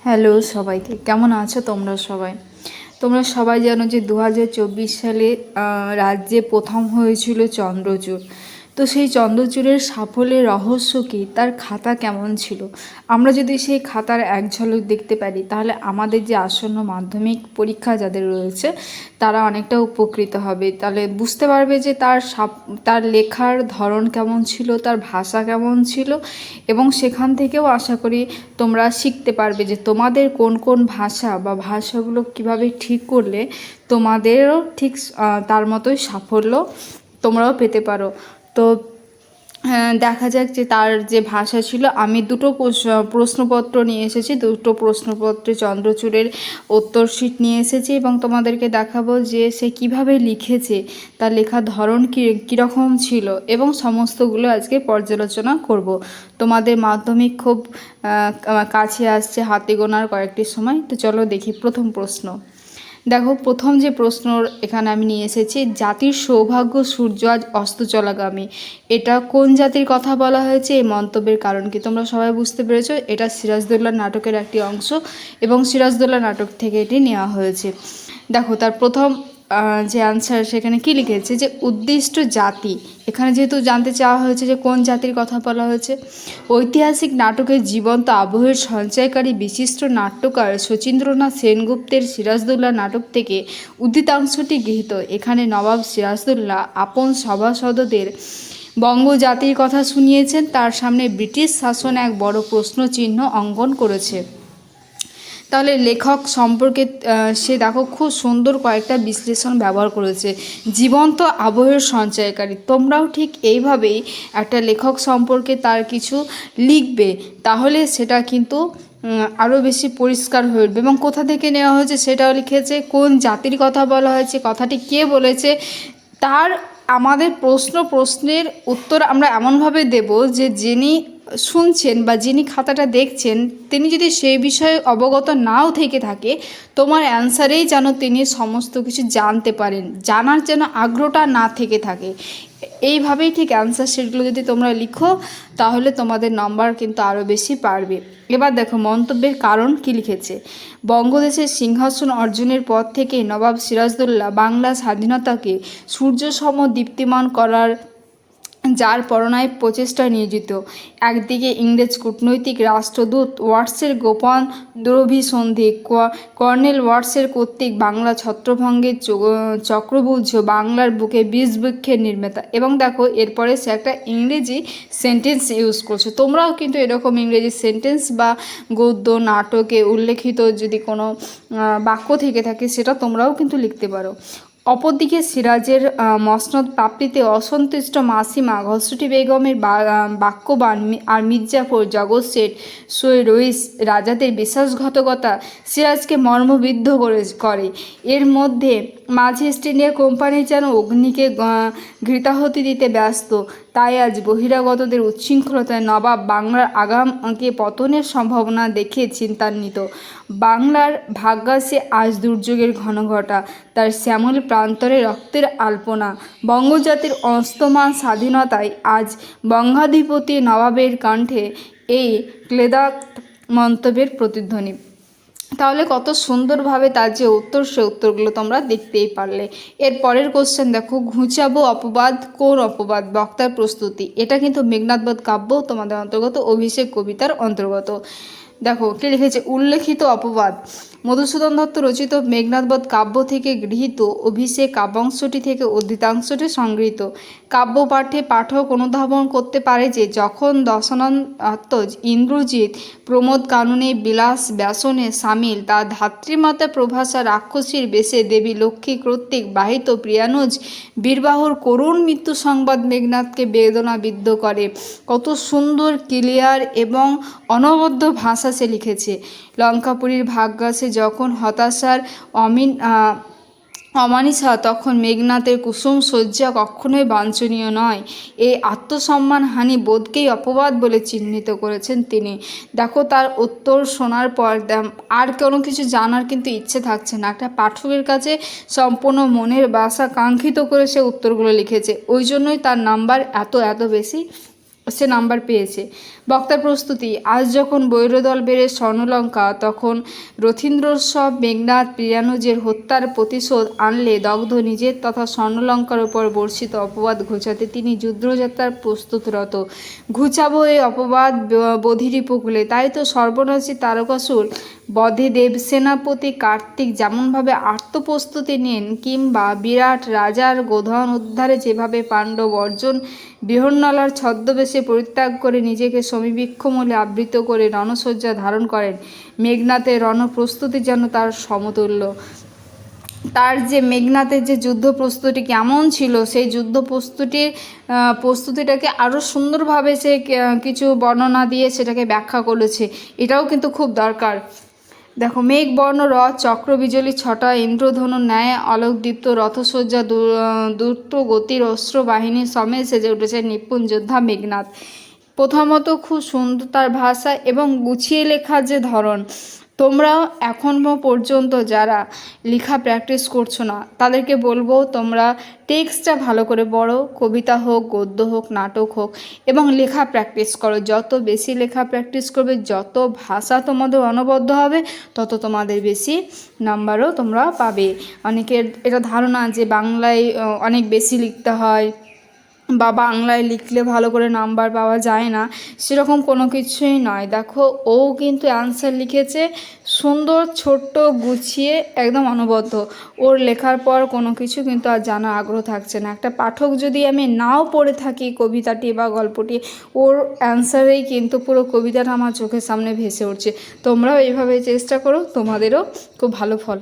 Hello সবাইকে, কেমন আছো তোমরা সবাই জানো যে 2024 সালে রাজ্যে প্রথম হয়েছিল চন্দ্রচূড়। তো সেই চন্দ্রচূড়ের সাফল্যের রহস্য কী, তার খাতা কেমন ছিল, আমরা যদি সেই খাতার এক ঝলক দেখতে পারি তাহলে আমাদের যে আসন্ন মাধ্যমিক পরীক্ষা যাদের রয়েছে তারা অনেকটা উপকৃত হবে। তাহলে বুঝতে পারবে যে তার লেখার ধরন কেমন ছিল, তার ভাষা কেমন ছিল, এবং সেখান থেকেও আশা করি তোমরা শিখতে পারবে যে তোমাদের কোন কোন ভাষা বা ভাষাগুলো কিভাবে ঠিক করলে তোমাদেরও ঠিক তার মতোই সাফল্য তোমরাও পেতে পারো। তো দেখা যাক যে তার যে ভাষা ছিল। আমি দুটো প্রশ্নপত্র নিয়ে এসেছি, দুটো প্রশ্নপত্রে চন্দ্রচূড়ের উত্তর শিট নিয়ে এসেছি এবং তোমাদেরকে দেখাবো যে সে কিভাবে লিখেছে, তার লেখার ধরন কীরকম ছিল, এবং সমস্তগুলো আজকে পর্যালোচনা করব। তোমাদের মাধ্যমিক খুব কাছে আসছে, হাতে গোনার কয়েকটি সময়। তো চলো দেখি প্রথম প্রশ্ন। দেখো, প্রথম যে প্রশ্ন এখানে আমি নিয়ে এসেছি, জাতির সৌভাগ্য সূর্য আজ অস্ত চলাগামী, এটা কোন জাতির কথা বলা হয়েছে, এই মন্তব্যের কারণ কি? তোমরা সবাই বুঝতে পেরেছো, এটা সিরাজদৌল্লা নাটকের একটি অংশ এবং সিরাজদৌল্লা নাটক থেকে এটি নেওয়া হয়েছে। দেখো, তার প্রথম যে আনসার সেখানে কি লিখেছে, যে উদ্দিষ্ট জাতি, এখানে যেহেতু জানতে চাওয়া হয়েছে যে কোন জাতির কথা বলা হয়েছে। ঐতিহাসিক নাটকের জীবন্ত আবহের সঞ্চয়কারী বিশিষ্ট নাট্যকার শচীন্দ্রনাথ সেনগুপ্তের সিরাজদৌল্লা নাটক থেকে উদ্ধৃতাংশটি গৃহীত। এখানে নবাব সিরাজদৌল্লা আপন সভাসদদের বঙ্গজাতির কথা শুনিয়েছেন, তার সামনে ব্রিটিশ শাসন এক বড় প্রশ্নচিহ্ন অঙ্কন করেছে। তাহলে লেখক সম্পর্কে সে দেখো খুব সুন্দর কয়েকটা বিশ্লেষণ ব্যবহার করেছে। জীবন্ত আবহের সঞ্চয়কারী, তোমরাও ঠিক এইভাবেই একটা লেখক সম্পর্কে তার কিছু লিখবে, তাহলে সেটা কিন্তু আরও বেশি পরিষ্কার হয়ে উঠবে। এবং কোথা থেকে নেওয়া হয়েছে সেটাও লিখেছে, কোন জাতির কথা বলা হয়েছে, কথাটি কে বলেছে, তার আমাদের প্রশ্নের উত্তর আমরা এমনভাবে দেব যে যিনি শুনছেন বা যিনি খাতাটা দেখছেন তিনি যদি সেই বিষয়ে অবগত নাও থেকে থাকে, তোমার অ্যান্সারেই যেন তিনি সমস্ত কিছু জানতে পারেন, জানার যেন আগ্রহটা না থেকে থাকে। এইভাবেই ঠিক অ্যান্সার শিটগুলো যদি তোমরা লিখো তাহলে তোমাদের নম্বর কিন্তু আরও বেশি পারবে। এবার দেখো মন্তব্যের কারণ কি লিখেছে। বঙ্গদেশের সিংহাসন অর্জনের পর থেকে নবাব সিরাজদৌল্লা বাংলা স্বাধীনতাকে সূর্যসম দীপ্তিমান করার যার পরনায় প্রচেষ্টায় নিয়োজিত। একদিকে ইংরেজ কূটনৈতিক রাষ্ট্রদূত ওয়াটসের গোপন দুরভিসন্ধি, কর্নেল ওয়াটসের কর্তৃক বাংলা ছত্রভঙ্গের চক্রবুদ্ধ, বাংলার বুকে বীজবৃক্ষের নির্মাতা। এবং দেখো এরপরে সে একটা ইংরেজি সেন্টেন্স ইউজ করছে। তোমরাও কিন্তু এরকম ইংরেজি সেন্টেন্স বা গদ্য নাটকে উল্লেখিত যদি কোনো বাক্য থেকে থাকে সেটা তোমরাও কিন্তু লিখতে পারো। অপরদিকে সিরাজের মসনদ প্রাপ্তিতে অসন্তুষ্ট মাসিমা ঘসরুটি বেগমের বাক্যবান আর মির্জাফর, জগৎ শেঠ, সৈয়দ রইস রাজাদের বিশ্বাসঘাতকতা সিরাজকে মর্মবিদ্ধ করে। এর মধ্যে মাঝি ইস্ট ইন্ডিয়া কোম্পানি যেন অগ্নিকে ঘৃতাহুতি দিতে ব্যস্ত। তাই আজ বহিরাগতদের উচ্ছৃঙ্খলতায় নবাব বাংলার আগামকে পতনের সম্ভাবনা দেখে চিন্তান্বিত। বাংলার ভাগ্যাসে আজ দুর্যোগের ঘনঘটা, তার শ্যামল প্রান্তরে রক্তের আলপনা। বঙ্গজাতির অস্তমান স্বাধীনতায় আজ বঙ্গাধিপতি নবাবের কণ্ঠে এই ক্লেদাত মন্তব্যের প্রতিধ্বনি। তাহলে কত সুন্দরভাবে তার যে উত্তর, সে উত্তরগুলো তোমরা দেখতেই পারলে। এর পরের কোশ্চেন দেখো, ঘুচাবো অপবাদ, কোন অপবাদ, বক্তার প্রস্তুতি। এটা কিন্তু মেঘনাদবধ কাব্য তোমাদের অন্তর্গত, অভিষেক কবিতার অন্তর্গত। দেখো কে লিখেছে, উল্লেখিত অপবাদ মধুসূদন দত্ত রচিত মেঘনাদবধ কাব্য থেকে গৃহীত, অভিষেক কাব্যাংশটি থেকে উদ্ধৃতাংশটি সংগৃহীত। কাব্যপাঠে পাঠক অনুধাবন করতে পারে যে যখন দশনন্ত ইন্দ্রজিৎ প্রমোদ কাননে বিলাস ব্যসনে সামিল, তার ধাত্রীমাতা প্রভাসা রাক্ষসীর বেশে দেবী লক্ষ্মী কর্তৃক বাহিত প্রিয়ানুজ বীরবাহুর করুণ মৃত্যু সংবাদ মেঘনাদকে বেদনাবিদ্ধ করে। কত সুন্দর ক্লিয়ার এবং অনবদ্য ভাষা সে লিখেছে। লঙ্কাপুরীর ভাগ্যাসে যখন হতাশার অমানিসা, তখন মেঘনাথের কুসুম শয্যা কখনোই বাঞ্ছনীয় নয়। এই আত্মসম্মানহানি বোধকেই অপবাদ বলে চিহ্নিত করেছেন তিনি। দেখো তার উত্তর শোনার পর আর কোনো কিছু জানার কিন্তু ইচ্ছে থাকছে না। একটা পাঠকের কাছে সম্পূর্ণ মনের বাসা কাঙ্ক্ষিত করে সে উত্তরগুলো লিখেছে, ওই জন্যই তার নাম্বার এত বেশি সে নাম্বার পেয়েছে। বক্তার প্রস্তুতি। আজ যখন বৈরদল বেড়ে স্বর্ণলঙ্কা, তখন রথীন্দ্রোৎসব মেঘনাদ প্রিয়ানুজের হত্যার প্রতিশোধ আনলে দগ্ধ নিজের তথা স্বর্ণলঙ্কার উপর বর্ষিত অপবাদ ঘোচাতে তিনি যুদ্ধযাত্রার প্রস্তুতরত। ঘুচাবো এই অপবাদ বধির উপকূলে। তাই তো সর্বনাশী তারকাসুর বধে দেবসেনাপতি কার্তিক যেমনভাবে আত্মপ্রস্তুতি নেন, কিংবা বিরাট রাজার গোধন উদ্ধারে যেভাবে পাণ্ডব অর্জুন বৃহন্নলার ছদ্মবেশে পরিত্যাগ করে নিজেকে সমীবৃক্ষমূলে আবৃত করে রণশয্যা ধারণ করেন, মেঘনাথের রণপ্রস্তুতি যেন তার সমতুল্য। তার যে মেঘনাথের যে যুদ্ধ প্রস্তুতি কেমন ছিল, সেই যুদ্ধ প্রস্তুতিটাকে আরও সুন্দরভাবে সে কিছু বর্ণনা দিয়ে সেটাকে ব্যাখ্যা করেছে। এটাও কিন্তু খুব দরকার। দেখো, মেঘবর্ণ রথ, চক্র বিজলি ছটা, ইন্দ্রধনুর ন্যায় আলোকদীপ্ত রথসজ্জা, দ্রুত গতির অস্ত্র বাহিনীর সমেত সেজে উঠেছে নিপুণ যোদ্ধা মেঘনাথ। প্রথমত খুব সুন্দর তার ভাষা এবং গুছিয়ে লেখার যে ধরন। তোমরা এখনও পর্যন্ত যারা লেখা প্র্যাকটিস করছো না, তাদেরকে বলবো তোমরা টেক্সটটা ভালো করে পড়ো, কবিতা হোক, গদ্য হোক, নাটক হোক, এবং লেখা প্র্যাকটিস করো। যত বেশি লেখা প্র্যাকটিস করবে, যত ভাষা তোমাদের অনবদ্য হবে, তত তোমাদের বেশি নাম্বারও তোমরা পাবে। অনেকের এটা ধারণা যে বাংলায় অনেক বেশি লিখতে হয় বা বাংলায় লিখলে ভালো করে নাম্বার পাওয়া যায় না, সেরকম কোনো কিছুই নয়। দেখো, ও কিন্তু অ্যান্সার লিখেছে সুন্দর, ছোট্ট, গুছিয়ে, একদম অনবদ্য। ওর লেখার পর কোনো কিছু কিন্তু আর জানার আগ্রহ থাকছে না। একটা পাঠক যদি আমি নাও পড়ে থাকি কবিতাটি বা গল্পটি, ওর অ্যান্সারেই কিন্তু পুরো কবিতাটা আমার চোখের সামনে ভেসে উঠছে। তোমরাও এইভাবে চেষ্টা করো, তোমাদেরও খুব ভালো ফল।